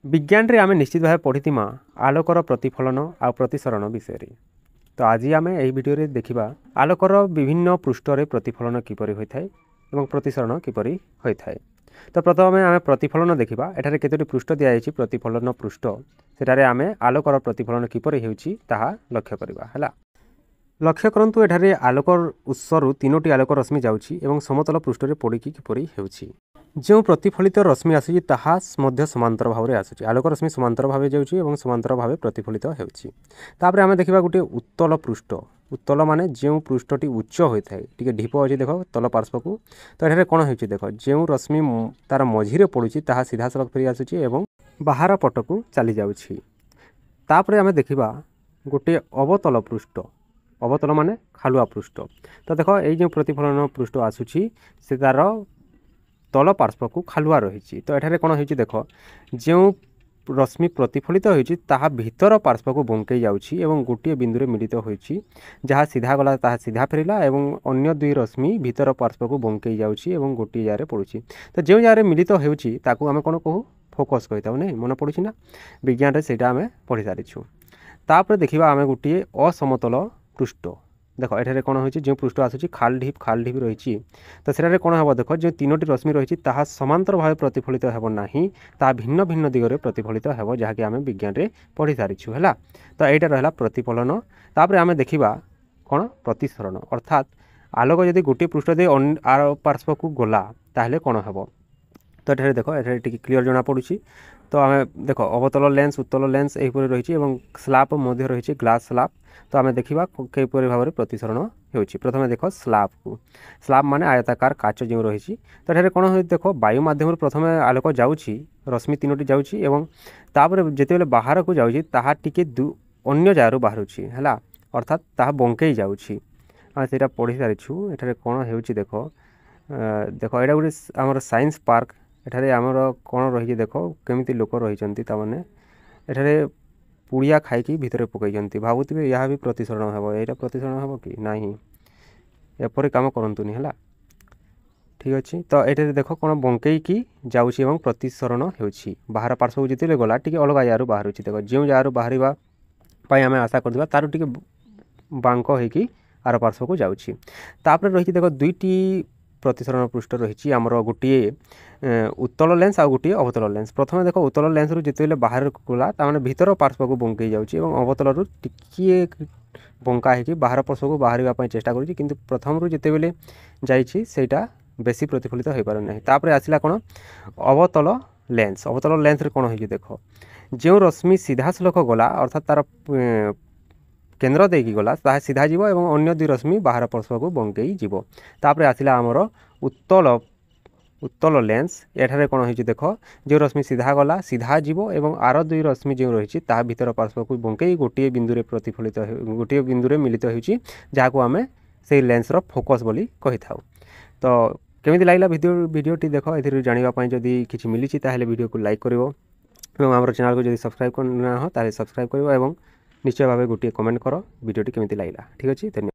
विज्ञान रे आमे निश्चित भाव पढ़ीमा आलोकर प्रतिफलन आ प्रतिसरण विषय। तो आज आम यही वीडियो रे देखिबा आलोकर विभिन्न पृष्ठ रे प्रतिफलन किपरि होइथाय एवं प्रतिसरण किपरि होइथाय। तो प्रथम आम प्रतिफलन देखिबा। एठारे केतोटी पृष्ठ दिया जायछि प्रतिफलन पृष्ठ, सेटारे आमे आलोकर प्रतिफलन किपरि हेउछि ताहा लक्ष्य करिबा हला। लक्ष्य करंतु एठारे आलोकर उत्सरु तीनोटी आलोक रश्मि जाउछि एवं समतल पृष्ठ रे पड़िकी किपरि हेउछि। जो प्रतिफलित रश्मि आसुछि ताहा मध्य समांतर भाव रे आसुछि। आलोक रश्मि समांतर भाव जाउछि एवं समांतर भाव प्रतिफलित हेउछि। तापरे आमे देखिबा गुटे उत्तल पृष्ठ। उत्तल माने जो पृष्ठटी उच्च होइथाय, टिके ढीप अछि देखो तल पार्श्व को। तो एठारे कोन हेउछि देखो, जो रश्मि तार मझी रे पडुछि ताहा सीधा सड़क फेरि आसुछि एवं बाहर पट को चली जाउछि। तापरे आमे देखिबा गुटे अवतल पृष्ठ। अवतल माने खालुआ पृष्ठ। तो देखो एई जो प्रतिफलन पृष्ठ आसुछि से तार तल पार्श्व को खालुआ रही। तो एठारे कोन होइछि देखो, जो रश्मि प्रतिफलित होइछि ताहा भीतर पार्श्व को बंकई जाउछि एवं गोटे बिंदु रे मिलित होइछि। जहाँ सीधा गला ताहा सीधा फेरिला एवं अन्य दुई रश्मि भीतर पार्श्व को बंकई जाउछि एवं गोटे जारे पडुछि। तो जो जारे मिलित होउछि ताकू आमे कोन कहू, फोकस कहिताउ नै। मन पडुछि ना, विज्ञान रे सेटा आमे पढि सारिछु। तापर देखिबा आमे गोटे असमतल पृष्ठ। देखो एठारे कोन होइछि, जो पृष्ठ आसुछि खाल ढीप रहिछि। तो सेटारे कोन हबो देखो, जो तीनोटी रश्मि रहिछि ताहा समांतर भाव प्रतिफलित हेबो नाही, ता भिन्न भिन्न दिगरे प्रतिफलित हेबो, जहा कि आमे विज्ञान रे पढि सारिछु हला। तो एटा रहला प्रतिफलन। तापर आमे देखिबा कोन प्रतिसरण, अर्थात आलोक यदि गोटे पृष्ठ दे आर पार्श्व को गला ताहले कोन हेबो। तो एठारे देखो, एठारे टिके क्लियर जणा पडुछि। तो आमे देखो अवतल लेंस उत्तल लेंस एहिपरि रहिछि एवं स्लाब मध्य रहिछि ग्लास स्लाब। तो आमे देखिबा केपरि भाव प्रतिसरण हेउछि। प्रथमे देखो स्लाब को। स्लाब माने आयताकार काच जो रहिछि। तो एठारे कोन होय देखो, वायु माध्यम प्रथमे आलोक जाउछि, रश्मि तीनोटी जाउछि एवं तापर जेतेबेले बाहर को जाउछि ताहा टिके अन्य जायरु बाहरुछि हला, अर्थात ताहा बंकई जाउछि। आ सेटा पढि सारिछु। एठारे कोन हेउछि देखो, देखो एटा गुटे हमर साइंस पार्क। एठारे हमर कोन रहिछि देखो, केमिति लोक रहिचंती। ता माने एठारे पुड़िया खाइकी भितरे पकईचंती। भाबुथिबे यहा भी प्रतिसरण हेबो। एटा प्रतिसरण हेबो कि नाही, एपरि काम करंतुनी हला। ठीक अछि। तो एठारे देखो कोन बंकई की जाउछि एवं प्रतिसरण हेउछि। बाहर पार्श्व को जेतेले गला टिके अलगा यारु बाहरुछि। देखो जेउ यारु बाहरिबा पई आमे आशा करदिबा तारु टिके बांक हेकी आर पार्श्व को जाउछि। तापर रहिछि देखो दुईटी प्रतिसरण पृष्ठ रहिछि। हमर गोटिए उत्तल लेंस आ गोटिए अवतल लेंस। प्रथमे देखो उत्तल लेंस रु जेतेले बाहर गला ता माने भीतर पार्श्व को बंकई जाउछि एवं अवतल रु टिकिए बंका हेकी बाहर पार्श्व को बाहरिबा पई चेष्टा करूछि, किंतु प्रथम रु जेतेबेले जाइछि सेटा बेसी प्रतिफलित होई पार नाही। तापर आसिला कोन अवतल लेंस। अवतल लेंस रे कोन होइछि देखो, जो रश्मि सीधा सलख गला अर्थात तार केंद्र देकी गला ताहा सीधा जीवो एवं अन्य दुई रश्मि बाहर पार्श्व को बंकई जीवो। तापर आसिला हमर उत्तल लेंस। एठारे कोन होइछि देखो, जो रश्मि सीधा गला सीधा जीवो एवं आर दुई रश्मि जो रहिछि ताहा भीतर पार्श्व को बंकई गोटे बिंदु रे प्रतिफलित गोटे बिंदु रे मिलित होइछि, जहा को आमे सेई लेंस रो फोकस बोली कहिथाउ। तो केमिति लागला वीडियोटी देखो, एथिरे जानिबा पई जदी किछि मिलिछि ताहेले वीडियो को लाइक करिवो एवं हमर चैनल को जदी सब्सक्राइब करना हो ताहे सब्सक्राइब करिवो एवं निश्चय भावे गोटे कमेंट करो वीडियोटी केमिति लागला। ठीक अछि, धन्यवाद।